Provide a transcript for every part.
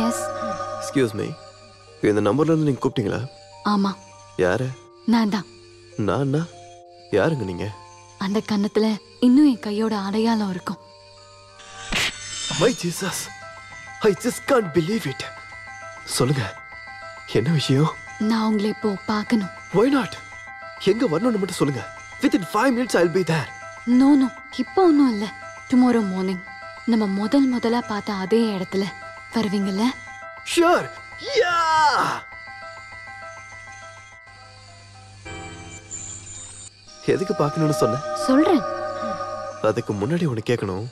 Yes. Excuse me. இந்த நம்பர்ல இருந்து நீங்க கூப்பிட்டீங்களா? ஆமா. யாரு? நான் தான். நானா? யாருங்க நீங்க? அந்த கன்னத்துல இன்னும் என் கையோட அடையாளம் இருக்கும். My Jesus. I just can't believe it. சொல்லுங்க. என்ன விஷயம்? நான் உங்களை இப்போ பார்க்கணும். Why not? எங்க வரணும்னு மட்டும் சொல்லுங்க. Within 5 minutes I'll be there. No. இப்போ ஒன்றும் இல்லை. Tomorrow morning. நம்ம முதலா பார்த்த அதே இடத்துல வருவீங்கல்ல? Sure. Yeah. எதுக்கு பார்க்கணும்னு சொன்ன? சொல்றேன். அதுக்கு முன்னாடி உனக்கு கேட்கணும்.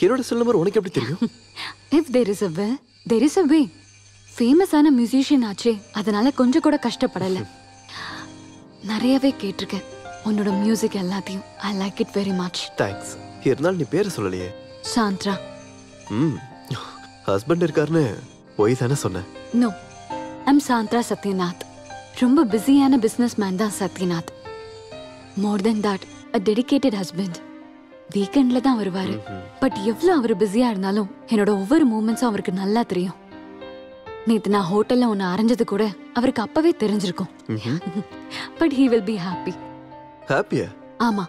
என்னோட செல் நம்பர் உனக்கு எப்படி தெரியும்? If there is a will, there is a way. ஃபேமஸான மியூசிஷியன் ஆச்சே, அதனால கொஞ்சம் கூட கஷ்டப்படல. நிறையவே கேட்டிருக்கேன் உன்னோட மியூசிக் எல்லாத்தையும். I like it very much. Thanks. இருந்தாலும் நீ பேரை சொல்லலையே. சாந்த்ரா. ஹஸ்பண்ட் இருக்காருன்னு போய் தானே சொன்னேன். No, I'm சாந்த்ரா Sathyanath. ரொம்ப பிஸியான பிசினஸ் மேன் தான் Sathyanath. More than that, a dedicated husband. வீக்கெண்ட்ல தான் வருவாரு. பட் எவ்வளவு அவர் பிஸியா இருந்தாலும் என்னோட ஒவ்வொரு மூமெண்ட்ஸும் அவருக்கு நல்லா தெரியும். நேத்து நான் ஹோட்டல்ல ஒன்னு அரைஞ்சது கூட அவருக்கு அப்பவே தெரிஞ்சிருக்கும். But he will be happy. ஹாப்பியா? ஆமா.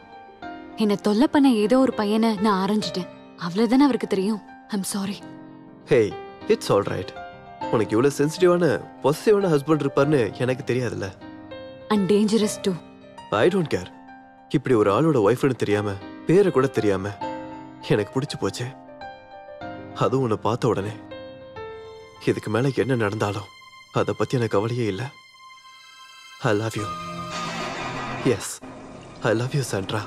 என்ன தொல்லை பண்ண ஏதோ ஒரு பையனை நான் அரைஞ்சிட்டேன். அவ்வளவுதானே அவருக்கு தெரியும். I'm sorry. Hey, it's all right. உனக்கு இவ்வளவு சென்சிட்டிவான பொசசிவான ஹஸ்பண்ட் இருப்பார்னு எனக்கு தெரியாதுல்ல. And dangerous too. I don't care. இப்படி ஒரு ஆளோட ஒய்ஃப்னு தெரியாம பேரை கூட தெரியாம எனக்கு பிடிச்சு போச்சு. அதுவும் உன்னை பார்த்த உடனே. இதுக்கு மேல என்ன நடந்தாலும் அதை பத்தி எனக்கு கவலையே இல்லை. I love you. Yes, I love you, Sandra.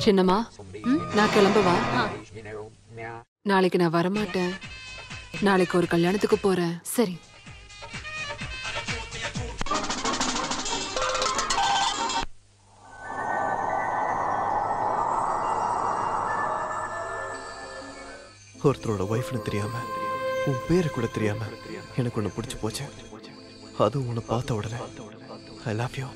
சின்னம்மா, நான் கிளம்பவா? நாளைக்கு நான் வரமாட்டேன். நாளைக்கு ஒரு கல்யாணத்துக்கு போறேன். சரி. ஒருத்தரோட ஒய்ஃப்னு தெரியாம உன் பேரு கூட தெரியாம எனக்கு ஒண்ணு பிடிச்சு போச்சு. அதுவும் உன்னை பார்த்த உடனே. I love you.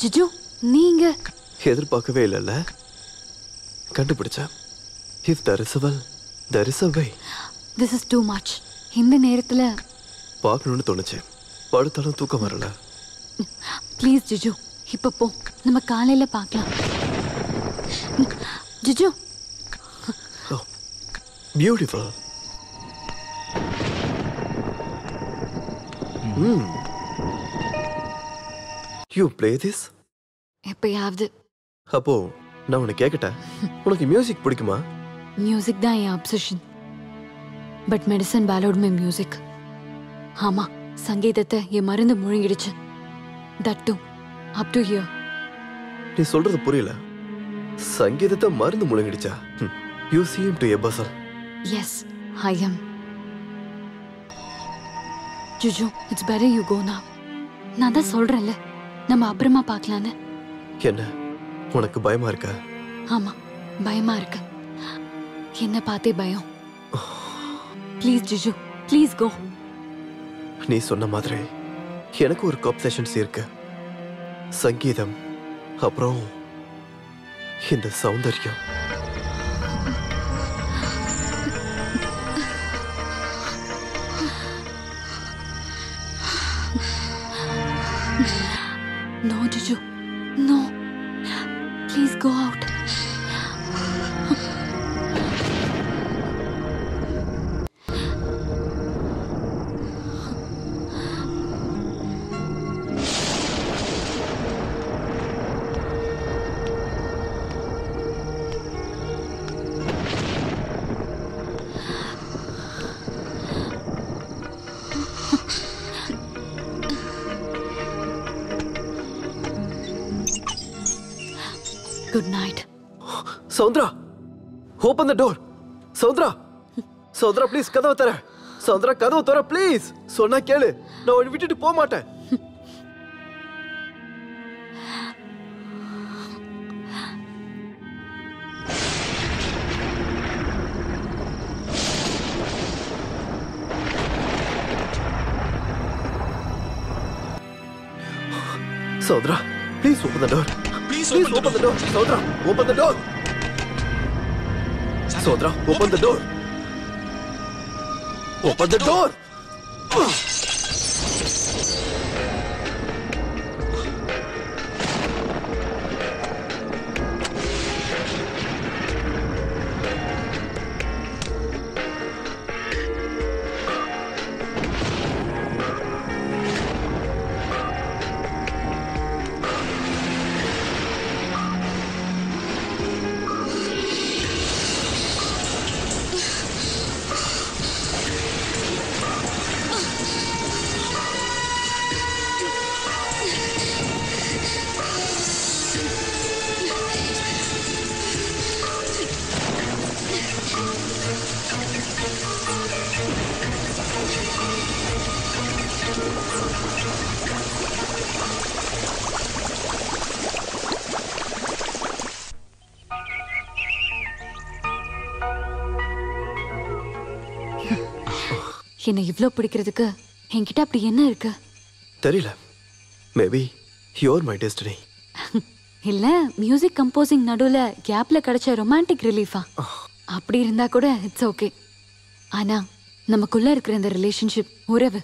ஜிஜு, நீங்க எதிர்பார்க்கவே இல்லைல்ல. கண்டுபிடிச்சேன். If there is a will, there is a way. This is too much. இந்த நேரத்துல பார்க்கணும்னு தோணுச்சு. படுத்தாலும் தூக்கம் வரல. ப்ளீஸ் ஜிஜு, இப்ப போ. நம்ம காலையில பார்க்கலாம். Jiju. Beautiful. You play this? எப்பயாவது. அப்போ நான் உனக்கு கேட்கட்டேன். உனக்கு மியூசிக் பிடிக்குமா? மியூசிக் தான் என் obsession. But medicine payload may music. ஆமா, சங்கீதத்தை என் மருந்து முழுங்கிடுச்சு. That too, up to here. நீ சொல்றது புரியல. சங்கீதத்தை மருந்து முழுங்கிடுச்சா? You seem to a bustle. Yes, I am. Juju, it's better you go now. நான் தான் சொல்றேன்ல, நம்ம அப்புறமா பார்க்கலான்னு. என்ன, உனக்கு பயமா இருக்கா? ஆமா, பயமா இருக்கு. என்ன பார்த்தே பயம். ப்ளீஸ் ஜிஜு, ப்ளீஸ் கோ. நீ சொன்ன மாதிரி எனக்கு ஒரு கப் செஷன்ஸ் இருக்கு. சங்கீதம், அப்புறம் இந்த சௌந்தர்யம். No, Juju. No. Please go out. Good night. Soundara, open the door. Soundara, Soundara please கதவை தர. சௌந்தரா கதவை தர ப்ளீஸ். சொன்னா கேளு, நான் உன்னை விட்டுட்டு போக மாட்டேன். Soundara, please open the door. Please open the door. Saudra, open the door. Saudra, open the door. Open the door. என்ன இவ்ளோ பிடிக்கிறதுக்கு என்கிட்ட அப்படி என்ன இருக்கு? தெரியல. Maybe your my destiny. இல்ல மியூசிக் கம்போசிங் நடுவுல கேப்ல கிடைச்ச ரொமான்டிக் ரிலீஃபா? அப்படி இருந்தா கூட இட்ஸ் ஓகே. ஆனா நமக்குள்ள இருக்கிற இந்த ரிலேஷன்ஷிப் உறவு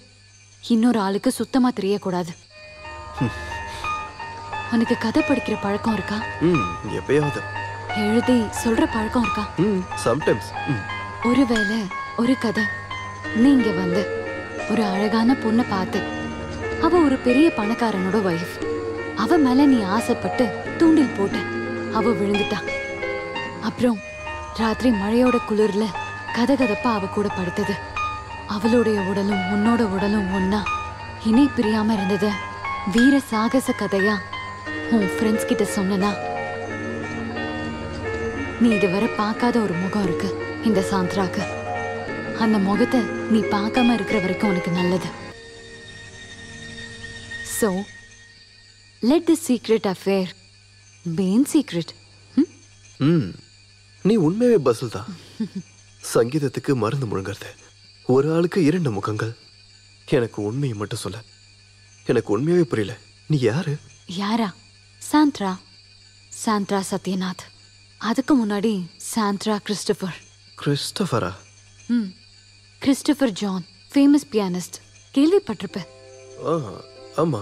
இன்னொரு ஆளுக்கு சுத்தமா தெரியக்கூடாது. உனக்கு கதை படிக்கிற பழக்கம் இருக்கா? எப்பயாவது. எழுதி சொல்ற பழக்கம் இருக்கா? சம்டைம்ஸ். ஒருவேளை ஒரு கதை நீங்க வந்து ஒரு அழகான பொண்ணை பார்த்து அவ ஒரு பெரிய பணக்காரனோட வைஃப், அவ மேல நீ ஆசைப்பட்டு தூண்டில் போட்ட, அவ விழுந்துட்டா. அப்புறம் ராத்திரி மழையோட குளிர்ல கதகதப்பா அவ கூட படுத்தது. அவளுடைய உடலும் உன்னோட உடலும் ஒன்னா இணை பிரியாம இருந்தது. வீர சாகச கதையா உன் ஃப்ரெண்ட்ஸ் கிட்ட சொன்னா, நீ இதுவரை பார்க்காத ஒரு முகம் இருக்கு இந்த சாந்த்ராக்கு. அந்த முகத்தை நீ பார்க்காம இருக்கிற வரைக்கும் உனக்கு நல்லது. So, let the secret affair be in secret. நீ உண்மையாவே பஸ்ஸில் தான். சங்கீதத்துக்கு மருந்து முழுங்கிறது. ஒரு ஆளுக்கு 2 முகங்கள். எனக்கு உண்மையை மட்டும் சொல்ல. எனக்கு உண்மையாவே புரியல. நீ யாரு? யாரா? சாந்த்ரா. சாந்த்ரா சத்யநாத். அதுக்கு முன்னாடி சாந்த்ரா கிறிஸ்டோபர். கிறிஸ்டோபரா? Christopher John, famous pianist. கேள்விப்பட்டிருப்ப? ஆமா,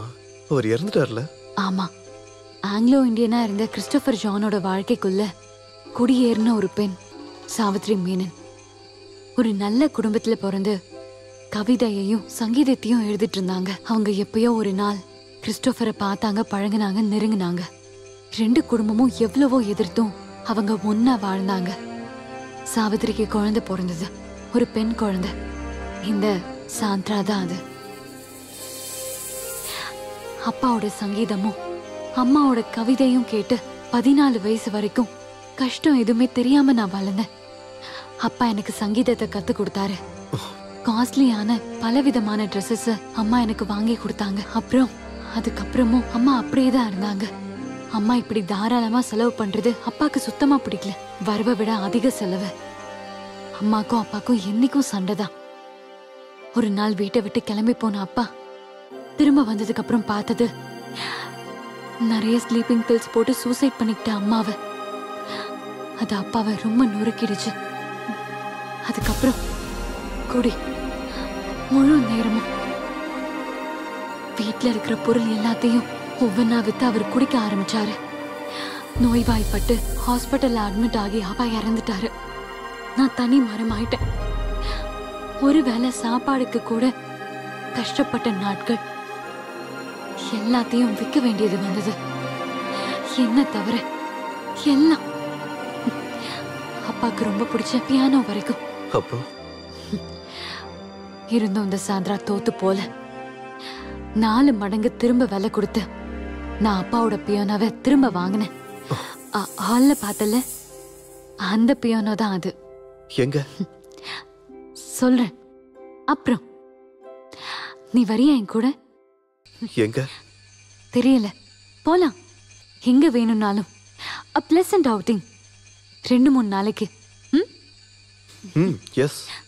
அவர் இறந்துட்டார்ல? ஆமா. ஆங்கிலோ இந்தியனா இருந்த கிறிஸ்டோபர் ஜானோட வாழ்க்கைக்குள்ள குடியேறின ஒரு பெண் சாவித்ரி மேனன். ஒரு நல்ல குடும்பத்துல பிறந்து கவிதையையும் சங்கீதத்தையும் எழுதிட்டு இருந்தாங்க. அவங்க எப்பயோ ஒரு நாள் கிறிஸ்டோபரை பார்த்தாங்க, பழகினாங்க, நெருங்கினாங்க. 2 குடும்பமும் எவ்வளவோ எதிர்த்தும் அவங்க ஒன்னா வாழ்ந்தாங்க. சாவித்திரிக்கு குழந்தை பிறந்தது, ஒரு பெண் குழந்தை. இந்த சாந்த்ரா தான் அது. அப்பாவோட சங்கீதமும் அம்மாவோட கவிதையும் கேட்டு 14 வயசு வரைக்கும் கஷ்டம் எதுவுமே தெரியாம நான் வளர்ந்தேன். அப்பா எனக்கு சங்கீதத்தை கத்து கொடுத்தாரு. காஸ்ட்லியான பலவிதமான ட்ரெஸ்ஸஸ் அம்மா எனக்கு வாங்கி கொடுத்தாங்க. அதுக்கப்புறமும் அம்மா அப்படியே தான் இருந்தாங்க. அம்மா இப்படி தாராளமா செலவு பண்றது அப்பாக்கு சுத்தமா பிடிக்கல. வரவை விட அதிக செலவு. அம்மாக்கும் அப்பாக்கும் என்னைக்கும் சண்டைதான். ஒரு நாள் வீட்டை விட்டு கிளம்பி போன அப்பா திரும்ப வந்ததுக்கு அப்புறம் பார்த்தது, நிறைய ஸ்லீப்பிங் பில்ஸ் போட்டு சூசைட் பண்ணிக்கிட்ட அம்மாவை. அது அப்பாவை ரொம்ப நொறுக்கிடுச்சு. அதுக்கப்புறம் குடி முழு நேரமும் வீட்டுல இருக்கிற பொருள் எல்லாத்தையும் ஒவ்வொன்னா வித்து அவர் குடிக்க ஆரம்பிச்சாரு. நோய்வாய்ப்பட்டு ஹாஸ்பிட்டல்ல அட்மிட் ஆகி அப்பா இறந்துட்டாரு. நான் தனி மரம் ஆயிட்டேன். ஒருவேளை சாப்பாடுக்கு கூட கஷ்டப்பட்ட நாட்கள் எல்லாத்தையும் விற்க வேண்டியது வந்தது. என்ன தவிர எல்லாம். அப்பாக்கு ரொம்ப பிடிச்ச பியானோ வரைக்கும். அப்புறம் இருந்தும் இந்த சாந்திரா தோத்து போல 4 மடங்கு திரும்ப விலை கொடுத்து நான் அப்பாவோட பியானோவை திரும்ப வாங்கினேன். ஹால்ல பார்த்தல அந்த பியானோ தான் அது. எங்க சொல்றேன் அப்புறம். நீ வரியா என் கூட? எங்க தெரியல, போலாம். எங்க வேணும்னாலும். a pleasant outing 2-3 நாளைக்கு. எஸ்